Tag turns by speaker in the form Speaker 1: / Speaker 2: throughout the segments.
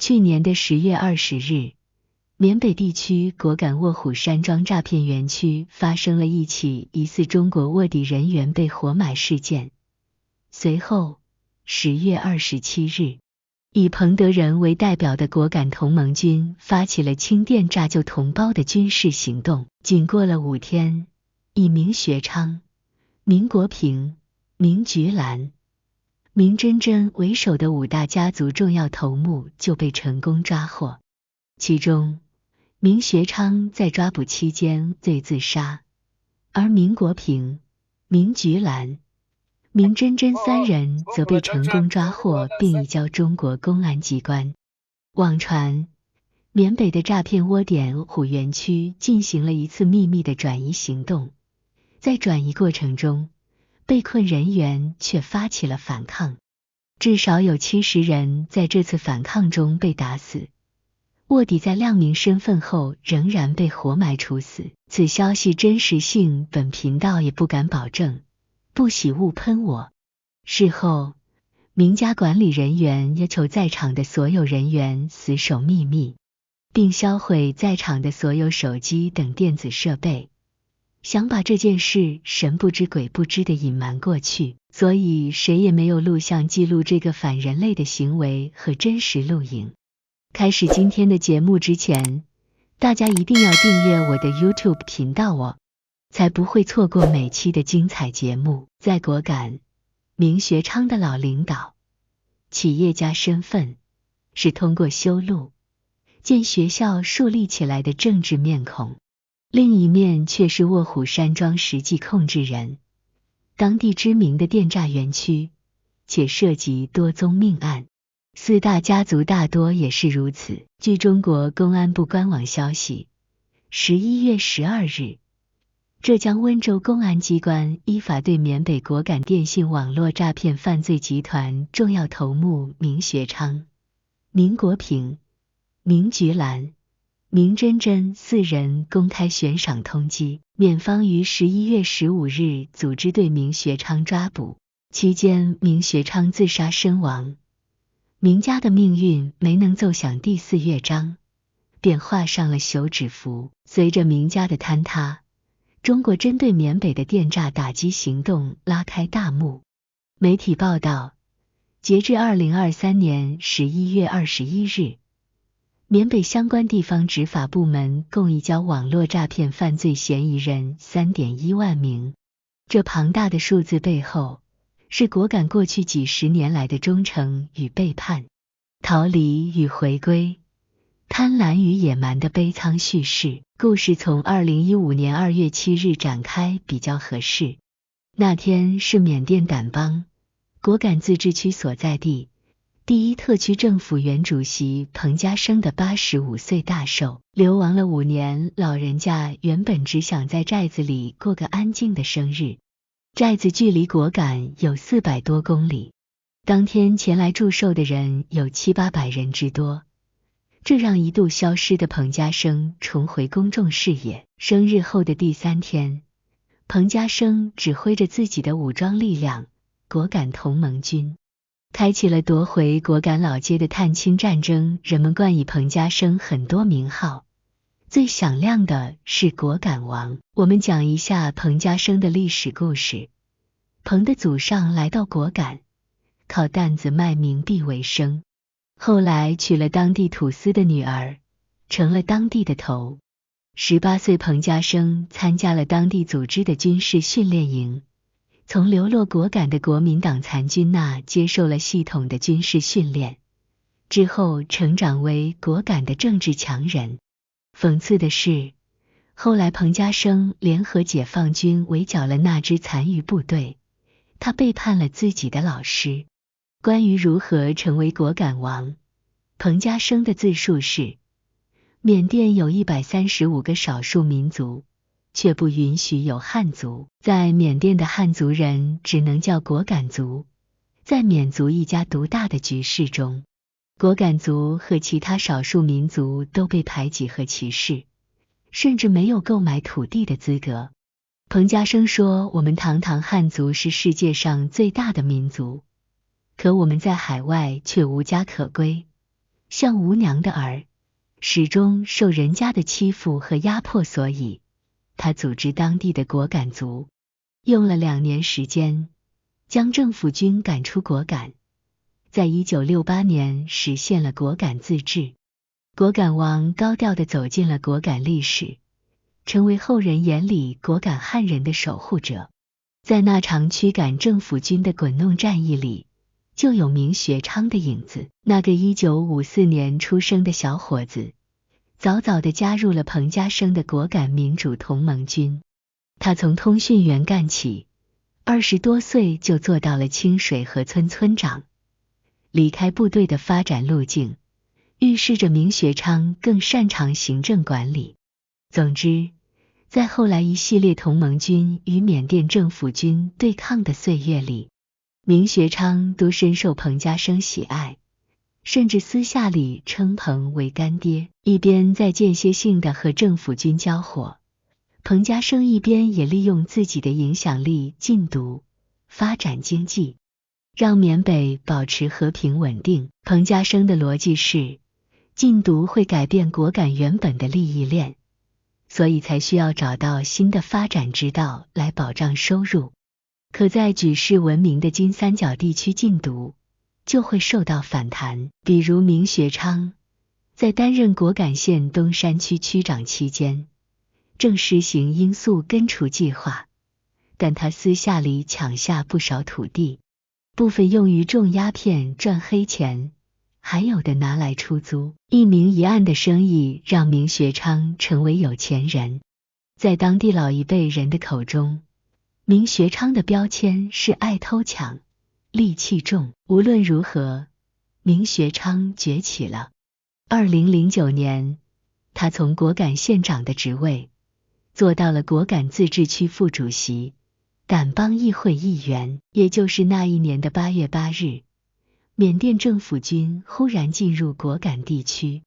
Speaker 1: 去年的10月20日，缅北地区果敢卧虎山庄诈骗园区发生了一起疑似中国卧底人员被活埋事件。随后10月27日，以彭德仁为代表的果敢同盟军发起了清店炸救同胞的军事行动。仅过了5天，以明学昌、明国平、明菊兰、明真真为首的5大家族重要头目就被成功抓获。其中，明学昌在抓捕期间罪自杀，而明国平、明菊兰、明真真3人则被成功抓获并移交中国公安机关。网传，缅北的诈骗窝点虎园区进行了一次秘密的转移行动，在转移过程中，被困人员却发起了反抗，至少有70人在这次反抗中被打死。卧底在亮明身份后仍然被活埋处死，此消息真实性本频道也不敢保证，不喜勿喷我。事后，明家管理人员要求在场的所有人员死守秘密，并销毁在场的所有手机等电子设备，想把这件事神不知鬼不知地隐瞒过去，所以谁也没有录像记录这个反人类的行为和真实录影。开始今天的节目之前，大家一定要订阅我的 YouTube 频道哦，才不会错过每期的精彩节目。在果敢，明学昌的老领导、企业家身份是通过修路、建学校树立起来的政治面孔，另一面却是卧虎山庄实际控制人，当地知名的电诈园区，且涉及多宗命案。4大家族大多也是如此。据中国公安部官网消息，11月12日，浙江温州公安机关依法对缅北果敢电信网络诈骗犯罪集团重要头目明学昌、明国平、明菊兰、明真真4人公开悬赏通缉。缅方于11月15日组织对明学昌抓捕，期间明学昌自杀身亡。明家的命运没能奏响第4乐章，便画上了休止符。随着明家的坍塌，中国针对缅北的电诈打击行动拉开大幕。媒体报道，截至2023年11月21日，缅北相关地方执法部门共移交网络诈骗犯罪嫌疑人 3.1 万名。这庞大的数字背后，是果敢过去几十年来的忠诚与背叛、逃离与回归、贪婪与野蛮的悲惨叙事。故事从2015年2月7日展开比较合适。那天是缅甸掸邦果敢自治区所在地第1特区政府原主席彭家声的85岁大寿。流亡了5年，老人家原本只想在寨子里过个安静的生日。寨子距离果敢有400多公里，当天前来祝寿的人有700-800人之多，这让一度消失的彭家声重回公众视野。生日后的第3天，彭家声指挥着自己的武装力量果敢同盟军，开启了夺回果敢老街的探亲战争。人们冠以彭家声很多名号，最响亮的是果敢王。我们讲一下彭家声的历史故事。彭的祖上来到果敢，靠担子卖冥币为生，后来娶了当地土司的女儿，成了当地的头。18岁彭家声参加了当地组织的军事训练营，从流落果敢的国民党残军那接受了系统的军事训练，之后成长为果敢的政治强人。讽刺的是，后来彭家声联合解放军围剿了那支残余部队，他背叛了自己的老师。关于如何成为果敢王，彭家声的自述是：缅甸有135个少数民族，却不允许有汉族。在缅甸的汉族人只能叫果敢族。在缅族一家独大的局势中，果敢族和其他少数民族都被排挤和歧视，甚至没有购买土地的资格。彭家声说，我们堂堂汉族是世界上最大的民族，可我们在海外却无家可归，像吴娘的儿，始终受人家的欺负和压迫，所以他组织当地的果敢族，用了2年时间，将政府军赶出果敢，在1968年实现了果敢自治。果敢王高调地走进了果敢历史，成为后人眼里果敢汉人的守护者。在那场驱赶政府军的滚弄战役里，就有明学昌的影子。那个1954年出生的小伙子，早早地加入了彭家声的果敢民主同盟军。他从通讯员干起，20多岁就做到了清水河村村长。离开部队的发展路径，预示着明学昌更擅长行政管理。总之，在后来一系列同盟军与缅甸政府军对抗的岁月里，明学昌都深受彭家声喜爱，甚至私下里称彭为干爹。一边在间歇性的和政府军交火，彭家声一边也利用自己的影响力禁毒，发展经济，让缅北保持和平稳定。彭家声的逻辑是，禁毒会改变果敢原本的利益链，所以才需要找到新的发展之道来保障收入。可在举世闻名的金三角地区禁毒，就会受到反弹。比如明学昌在担任果敢县东山区区长期间，正实行罂粟根除计划，但他私下里抢下不少土地，部分用于种鸦片赚黑钱，还有的拿来出租。一明一暗的生意让明学昌成为有钱人。在当地老一辈人的口中，明学昌的标签是爱偷抢，戾气重。无论如何，明学昌崛起了。2009年，他从果敢县长的职位做到了果敢自治区副主席、敢邦议会议员。也就是那一年的8月8日，缅甸政府军忽然进入果敢地区，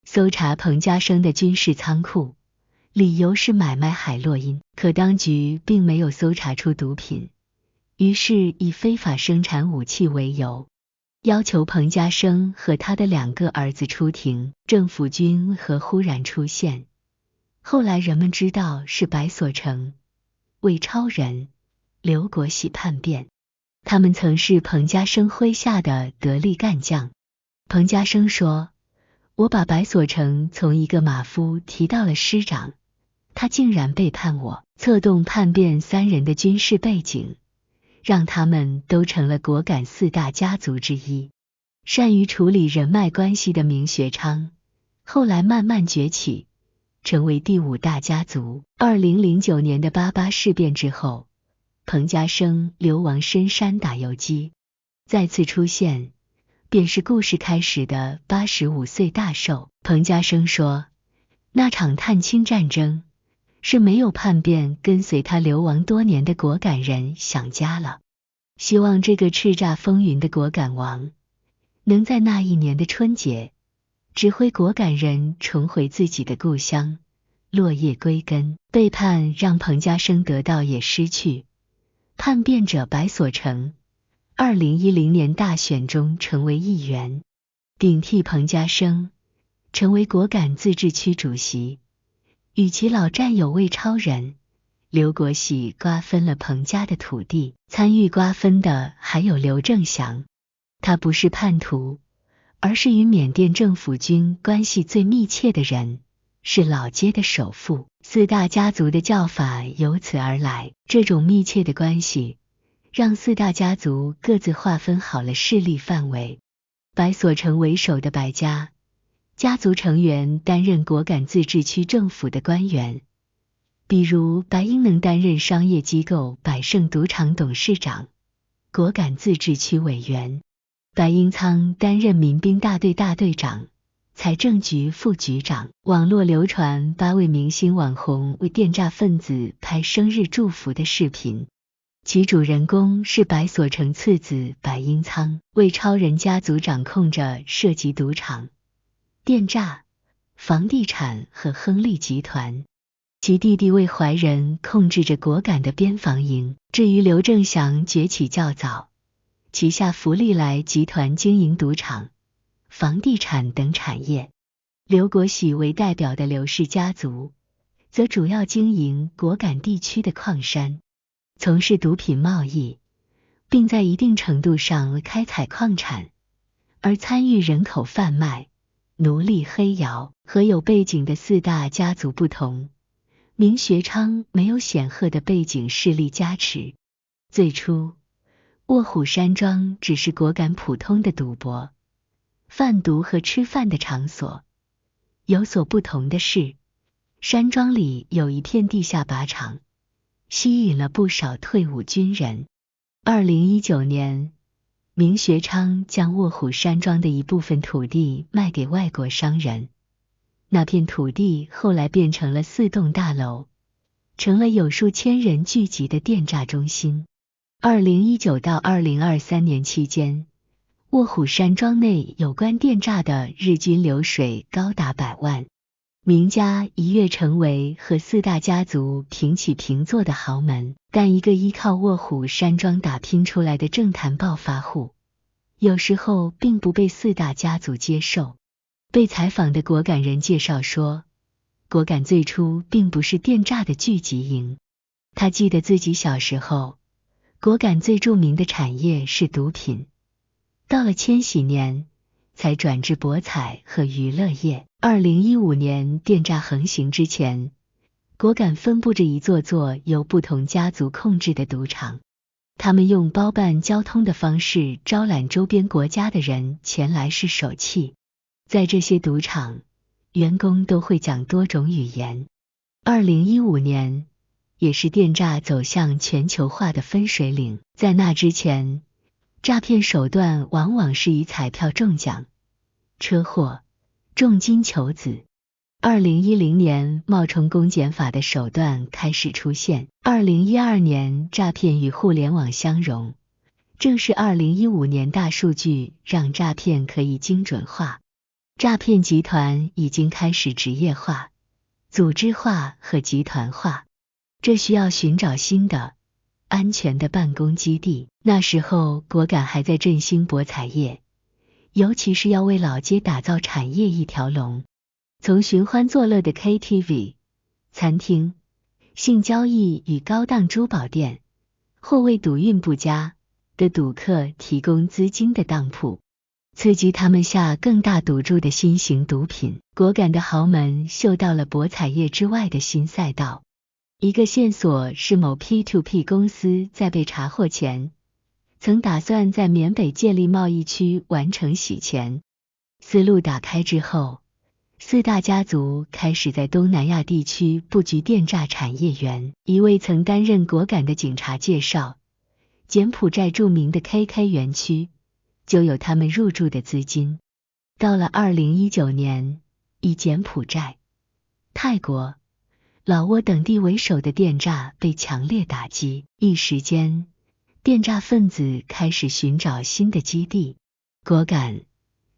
Speaker 1: 搜查彭家声的军事仓库，理由是买卖海洛因。可当局并没有搜查出毒品，于是以非法生产武器为由，要求彭家声和他的2个儿子出庭。政府军和忽然出现，后来人们知道是白所成、魏超人、刘国喜叛变，他们曾是彭家声麾下的得力干将。彭家声说，我把白所成从一个马夫提到了师长，他竟然背叛我。策动叛变3人的军事背景，让他们都成了果敢4大家族之一。善于处理人脉关系的明学昌，后来慢慢崛起，成为第5大家族。2009年的88事变之后，彭家声流亡深山打游击，再次出现，便是故事开始的85岁大寿。彭家声说，那场探亲战争是没有叛变跟随他流亡多年的果敢人想家了，希望这个叱咤风云的果敢王能在那一年的春节指挥果敢人重回自己的故乡，落叶归根。背叛让彭家声得到也失去，叛变者白所成2010年大选中成为议员，顶替彭家声成为果敢自治区主席，与其老战友魏超人、刘国喜瓜分了彭家的土地。参与瓜分的还有刘正祥，他不是叛徒，而是与缅甸政府军关系最密切的人，是老街的首富。4大家族的叫法由此而来。这种密切的关系让4大家族各自划分好了势力范围。白所成为首的白家家族成员担任果敢自治区政府的官员，比如白英能担任商业机构百盛赌场董事长、果敢自治区委员，白英仓担任民兵大队大队长、财政局副局长。网络流传8位明星网红为电诈分子拍生日祝福的视频，其主人公是白所成次子白英仓。魏超人家族掌控着涉及赌场、电诈、房地产和亨利集团，其弟弟魏怀仁控制着果敢的边防营。至于刘正祥崛起较早，旗下福利来集团经营赌场、房地产等产业。刘国喜为代表的刘氏家族，则主要经营果敢地区的矿山，从事毒品贸易，并在一定程度上开采矿产，而参与人口贩卖、奴隶黑窑和有背景的四大家族不同，明学昌没有显赫的背景势力加持。最初，卧虎山庄只是果敢普通的赌博、贩毒和吃饭的场所。有所不同的是，山庄里有一片地下靶场，吸引了不少退伍军人。2019年，明学昌将卧虎山庄的一部分土地卖给外国商人，那片土地后来变成了4栋大楼，成了有数千人聚集的电诈中心。2019到2023年期间，卧虎山庄内有关电诈的日均流水高达100万，明家一跃成为和4大家族平起平坐的豪门。但一个依靠卧虎山庄打拼出来的政坛暴发户，有时候并不被4大家族接受。被采访的果敢人介绍说，果敢最初并不是电诈的聚集营。他记得自己小时候，果敢最著名的产业是毒品，到了千禧年才转至博彩和娱乐业。2015年电诈横行之前，果敢分布着一座座由不同家族控制的赌场，他们用包办交通的方式招揽周边国家的人前来试手气。在这些赌场，员工都会讲多种语言。2015年也是电诈走向全球化的分水岭。在那之前，诈骗手段往往是以彩票中奖、车祸、重金求子。2010年冒充公检法的手段开始出现。2012年诈骗与互联网相融，正是2015年大数据让诈骗可以精准化。诈骗集团已经开始职业化、组织化和集团化，这需要寻找新的、安全的办公基地。那时候果敢还在振兴博彩业，尤其是要为老街打造产业一条龙。从寻欢作乐的 KTV、餐厅、性交易与高档珠宝店，或为赌运不佳的赌客提供资金的当铺，刺激他们下更大赌注的新型毒品。果敢的豪门嗅到了博彩业之外的新赛道。一个线索是某 P2P 公司在被查获前，曾打算在缅北建立贸易区完成洗钱。思路打开之后，4大家族开始在东南亚地区布局电诈产业园。一位曾担任果敢的警察介绍，柬埔寨著名的 KK 园区就有他们入驻的资金。到了2019年，以柬埔寨、泰国、老挝等地为首的电诈被强烈打击，一时间，电诈分子开始寻找新的基地。果敢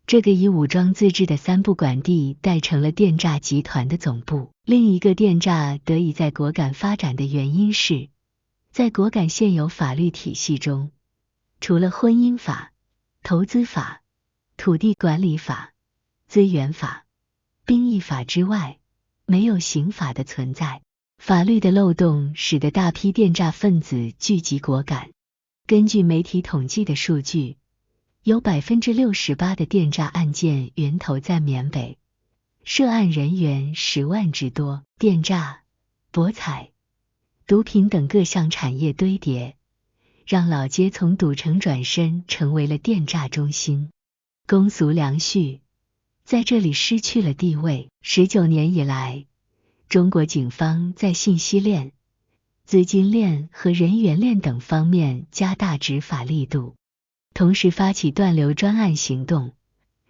Speaker 1: 这个以武装自治的三不管地带成了电诈集团的总部。另一个电诈得以在果敢发展的原因是，在果敢现有法律体系中，除了婚姻法、投资法、土地管理法、资源法、兵役法之外，没有刑法的存在。法律的漏洞使得大批电诈分子聚集果敢。根据媒体统计的数据，有 68% 的电诈案件源头在缅北，涉案人员10万之多。电诈、博彩、毒品等各项产业堆叠，让老街从赌城转身成为了电诈中心。公俗良序在这里失去了地位。19年以来，中国警方在信息链、资金链和人员链等方面加大执法力度，同时发起断流专案行动，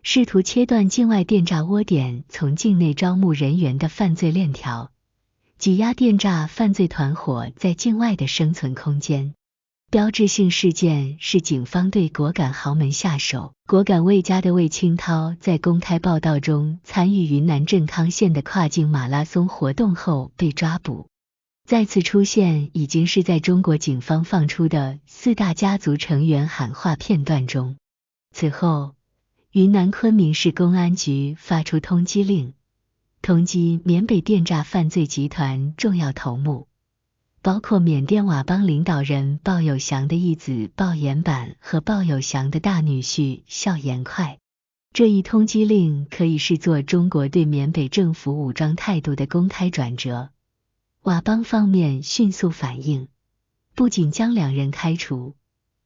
Speaker 1: 试图切断境外电诈窝点从境内招募人员的犯罪链条，挤压电诈犯罪团伙在境外的生存空间。标志性事件是警方对果敢豪门下手。果敢魏家的魏清涛在公开报道中参与云南镇康县的跨境马拉松活动后被抓捕，再次出现已经是在中国警方放出的4大家族成员喊话片段中。此后，云南昆明市公安局发出通缉令，通缉缅北电诈犯罪集团重要头目，包括缅甸佤邦领导人鲍有祥的义子鲍延板和鲍有祥的大女婿邵延快。这一通缉令可以视作中国对缅北政府武装态度的公开转折。佤邦方面迅速反应，不仅将两人开除，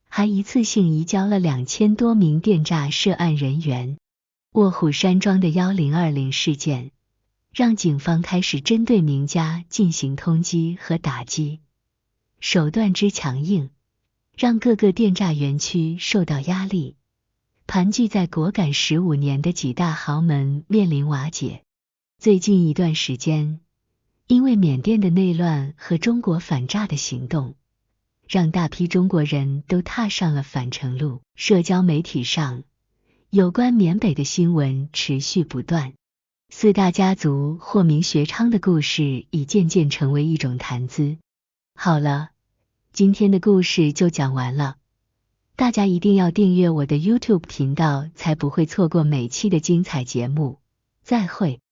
Speaker 1: 还一次性移交了2000多名电诈涉案人员。卧虎山庄的1020事件，让警方开始针对名家进行通缉和打击，手段之强硬，让各个电诈园区受到压力。盘踞在果敢15年的几大豪门面临瓦解。最近一段时间，因为缅甸的内乱和中国反诈的行动，让大批中国人都踏上了返程路。社交媒体上，有关缅北的新闻持续不断。四大家族或名学昌的故事已渐渐成为一种谈资。好了，今天的故事就讲完了。大家一定要订阅我的 YouTube 频道，才不会错过每期的精彩节目。再会。